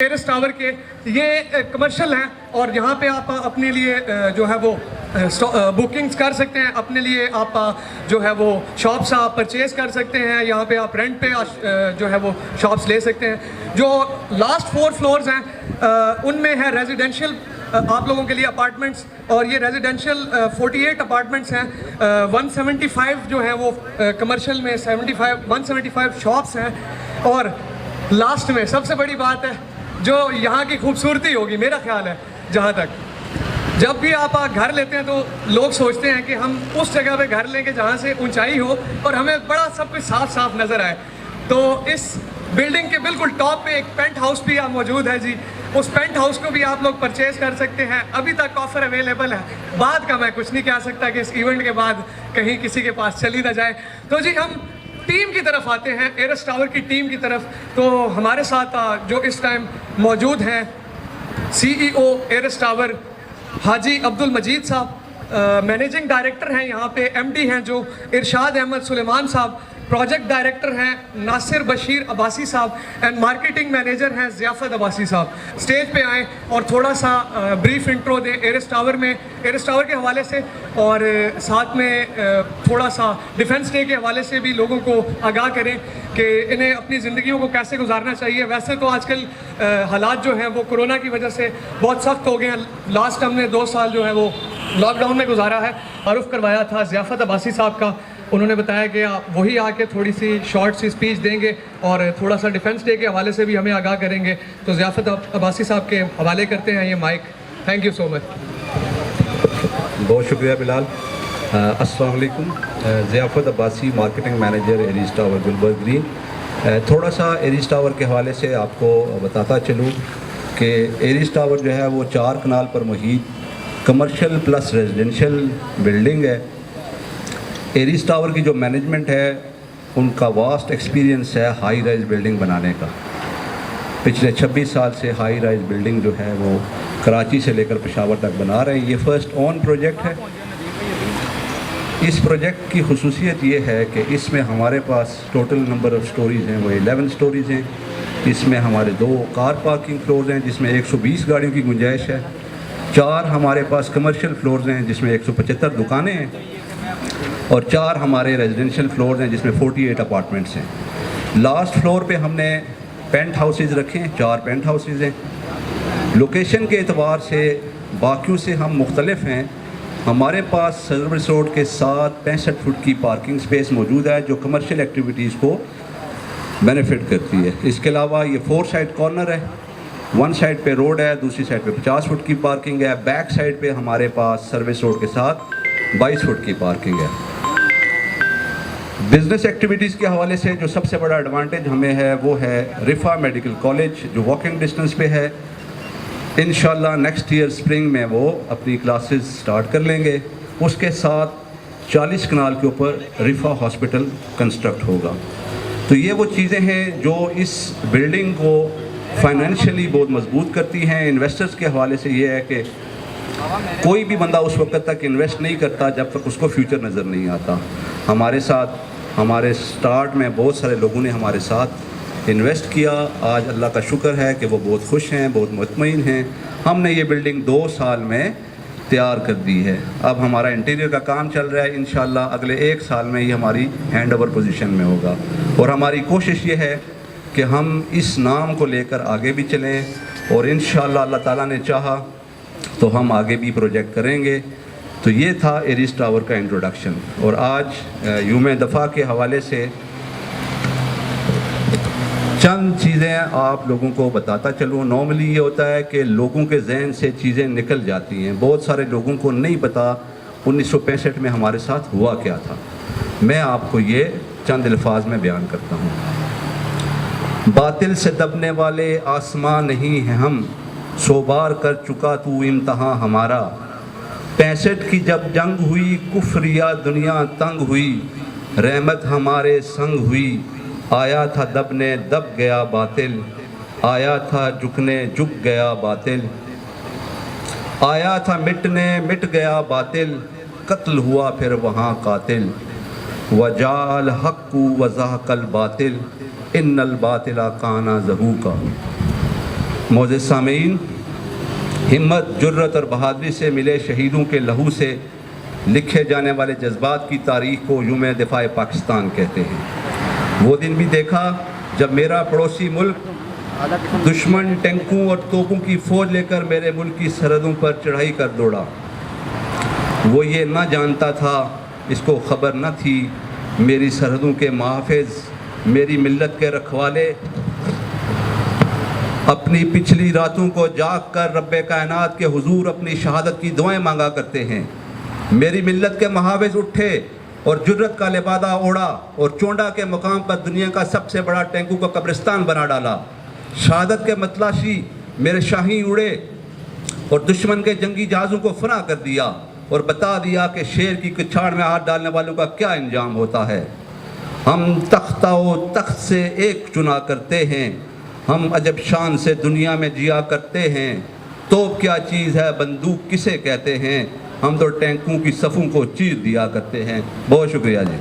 Terrace tower के ये commercial हैं और यहाँ पे आप अपने लिए जो है वो बुकिंग्स कर सकते हैं, अपने लिए आप जो है वो शॉप्स आप परचेज़ कर सकते हैं, यहाँ पे आप रेंट पे जो है वो शॉप्स ले सकते हैं। जो लास्ट 4 फ्लोर्स हैं उनमें है रेजिडेंशियल आप लोगों के लिए अपार्टमेंट्स, और ये रेजिडेंशियल 48 अपार्टमेंट्स हैं। 175 जो है वो कमर्शियल में 175 शॉप्स हैं। और लास्ट में सबसे बड़ी बात है जो यहाँ की खूबसूरती होगी, मेरा ख्याल है जहाँ तक, जब भी आप घर लेते हैं तो लोग सोचते हैं कि हम उस जगह पे घर लेंगे जहाँ से ऊंचाई हो और हमें बड़ा सब कुछ साफ साफ नज़र आए। तो इस बिल्डिंग के बिल्कुल टॉप पे एक पेंट हाउस भी मौजूद है जी। उस पेंट हाउस को भी आप लोग परचेज़ कर सकते हैं। अभी तक ऑफ़र अवेलेबल है, बाद का मैं कुछ नहीं कह सकता कि इस इवेंट के बाद कहीं किसी के पास चली ना जाए। तो जी हम टीम की तरफ आते हैं, एरस टावर की टीम की तरफ। तो हमारे साथ जो इस टाइम मौजूद हैं CEO Eris tower Haji Abdul मजीद साहब, मैनेजिंग डायरेक्टर हैं यहाँ पे, MD हैं जो इरशाद अहमद सुलेमान साहब, प्रोजेक्ट डायरेक्टर हैं नासिर बशीर अब्बासी साहब, एंड मार्केटिंग मैनेजर हैं ज़ियाफ़त अब्बासी साहब। स्टेज पे आएँ और थोड़ा सा ब्रीफ इंट्रो दें एरस टावर के हवाले से, और साथ में थोड़ा सा डिफेंस डे के हवाले से भी लोगों को आगाह करें कि इन्हें अपनी ज़िंदगियों को कैसे गुजारना चाहिए। वैसे तो आजकल हालात जो हैं वो कोरोना की वजह से बहुत सख्त हो गए हैं। लास्ट हमने 2 साल जो है वो लॉकडाउन में गुजारा है। तारुफ करवाया था ज़ियाफ़त अब्बासी साहब का, उन्होंने बताया कि वही आके थोड़ी सी शॉर्ट सी स्पीच देंगे और थोड़ा सा डिफेंस डे के हवाले से भी हमें आगाह करेंगे। तो ज़ियाफ़त अब्बासी साहब के हवाले करते हैं ये mic. Thank you so much. बहुत शुक्रिया बिलाल। अस्सलाम वालेकुम। Ziafat Abbasi, marketing manager Aris tower Gulberg green. थोड़ा सा एरिस टावर के हवाले से आपको बताता चलूँ कि एरिस टावर जो है वो 4 कनाल पर मुहित कमर्शियल प्लस रेजिडेंशियल बिल्डिंग है। एरिस टावर की जो मैनेजमेंट है उनका वास्ट एक्सपीरियंस है हाई राइज बिल्डिंग बनाने का। पिछले 26 साल से हाई राइज बिल्डिंग जो है वो कराची से लेकर पेशावर तक बना रहे हैं। ये फर्स्ट ऑन प्रोजेक्ट है। इस प्रोजेक्ट की खुसूसियत ये है कि इसमें हमारे पास टोटल नंबर ऑफ़ स्टोरीज़ हैं वो 11 स्टोरीज़ हैं। इसमें हमारे 2 कार पार्किंग फ्लोर्स हैं जिसमें 120 गाड़ियों की गुंजाइश है। 4 हमारे पास कमर्शियल फ्लोर्स हैं जिसमें 175 दुकानें हैं, और 4 हमारे रेजिडेंशियल फ्लोर्स हैं जिसमें 48 अपार्टमेंट्स हैं। लास्ट फ्लोर पे हमने पेंट हाउसेज रखे हैं, 4 पेंट हाउसेज हैं। लोकेशन के एतबार से बाकियों से हम मुख्तलिफ हैं। हमारे पास सर्विस रोड के साथ 65 फुट की पार्किंग स्पेस मौजूद है जो कमर्शियल एक्टिविटीज़ को बेनिफिट करती है। इसके अलावा ये 4 साइड कॉर्नर है, 1 साइड पे रोड है, दूसरी साइड पे 50 फुट की पार्किंग है। बैक साइड पे हमारे पास सर्विस रोड के साथ 22 फुट की पार्किंग है। बिज़नेस एक्टिविटीज़ के हवाले से जो सबसे बड़ा एडवांटेज हमें है वो है रिफ़ा मेडिकल कॉलेज जो वॉकिंग डिस्टेंस पे है। इंशाल्लाह नेक्स्ट ईयर स्प्रिंग में वो अपनी क्लासेस स्टार्ट कर लेंगे। उसके साथ 40 कनाल के ऊपर रिफ़ा हॉस्पिटल कंस्ट्रक्ट होगा। तो ये वो चीज़ें हैं जो इस बिल्डिंग को फाइनेंशियली बहुत मजबूत करती हैं। इन्वेस्टर्स के हवाले से ये है कि कोई भी बंदा उस वक्त तक इन्वेस्ट नहीं करता जब तक उसको फ्यूचर नज़र नहीं आता। हमारे साथ हमारे स्टार्ट में बहुत सारे लोगों ने हमारे साथ इन्वेस्ट किया। आज अल्लाह का शुक्र है कि वो बहुत खुश हैं, बहुत मुतमईन हैं। हमने ये बिल्डिंग 2 साल में तैयार कर दी है। अब हमारा इंटीरियर का काम चल रहा है। इंशाल्लाह अगले 1 साल में ही हमारी हैंड ओवर पोजीशन में होगा, और हमारी कोशिश ये है कि हम इस नाम को लेकर आगे भी चलें, और इंशाल्लाह अल्लाह ताला ने चाहा तो हम आगे भी प्रोजेक्ट करेंगे। तो ये था एरिस टावर का इंट्रोडक्शन। और आज यूम दफ़ा के हवाले से चंद चीज़ें आप लोगों को बताता चलूँ। नॉर्मली ये होता है कि लोगों के जहन से चीज़ें निकल जाती हैं। बहुत सारे लोगों को नहीं पता 1965 में हमारे साथ हुआ क्या था। मैं आपको ये चंद अल्फाज में बयान करता हूँ। बातिल से दबने वाले आसमां नहीं हैं हम, 100 बार कर चुका तू इम्तहां हमारा। 65 की जब जंग हुई, कुफ्रिया दुनिया तंग हुई, रहमत हमारे संग हुई। आया था दबने दब गया बातिल, आया था झुकने झुक गया बातिल। आया था मिटने मिट गया बातिल, कत्ल हुआ फिर वहाँ कातिल। वजाल हक्कु वज़हकल बातिल, इन्नल बातिला काना ज़हूका। मोअज़्ज़िज़ सामीन, हिम्मत, जुर्रत और बहादुरी से मिले शहीदों के लहू से लिखे जाने वाले जज्बात की तारीख़ को यूम दिफा पाकिस्तान कहते हैं। वो दिन भी देखा जब मेरा पड़ोसी मुल्क दुश्मन टैंकों और तोपों की फ़ौज लेकर मेरे मुल्क की सरहदों पर चढ़ाई कर दौड़ा। वो ये ना जानता था, इसको ख़बर न थी, मेरी सरहदों के मुहाफ़िज़, मेरी मिल्लत के रखवाले अपनी पिछली रातों को जाग कर रब्बे कायनात के हुजूर अपनी शहादत की दुआएं मांगा करते हैं। मेरी मिल्लत के मुहाफ़िज़ उठे और जुर्रत का लिबादा ओढ़ा और चोंडा के मुकाम पर दुनिया का सबसे बड़ा टैंकों का कब्रिस्तान बना डाला। शहादत के मतलाशी मेरे शाही उड़े और दुश्मन के जंगी जहाज़ों को फना कर दिया और बता दिया कि शेर की कछाड़ में हाथ डालने वालों का क्या अंजाम होता है। हम तख्ता व तख्त से एक चुना करते हैं, हम अजब शान से दुनिया में जिया करते हैं। तोप क्या चीज़ है, बंदूक किसे कहते हैं, हम तो टैंकों की सफ़ों को चीर दिया करते हैं। बहुत शुक्रिया जी।